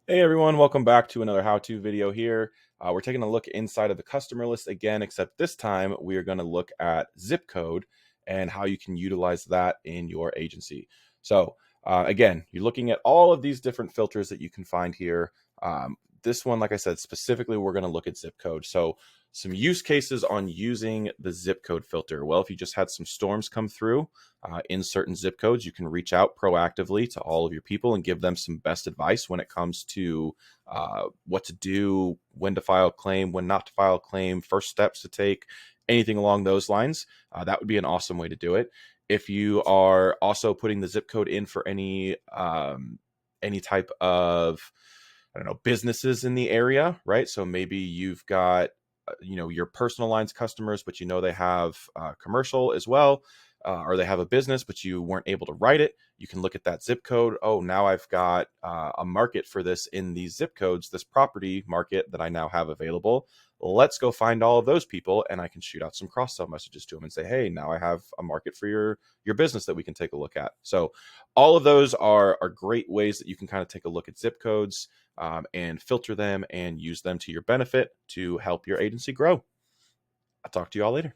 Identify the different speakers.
Speaker 1: Hey everyone, welcome back to another how-to video here. We're taking a look inside of the customer list again, except this time we are going to look at zip code and how you can utilize that in your agency. So again, you're looking at all of these different filters that you can find here. This one, like I said, specifically, we're going to look at zip code. So some use cases on using the zip code filter. Well, if you just had some storms come through in certain zip codes, you can reach out proactively to all of your people and give them some best advice when it comes to what to do, when to file a claim, when not to file a claim, first steps to take, anything along those lines. That would be an awesome way to do it. If you are also putting the zip code in for any type of, I don't know, businesses in the area, right? So maybe you've got your personal lines customers, but they have commercial as well, or they have a business but you weren't able to write it. You can look at that zip code. Oh, now I've got a market for this in these zip codes, this property market that I now have available. Let's go find all of those people, and I can shoot out some cross-sell messages to them and say, hey, now I have a market for your business that we can take a look at. So all of those are great ways that you can kind of take a look at zip codes and filter them and use them to your benefit to help your agency grow. I'll talk to you all later.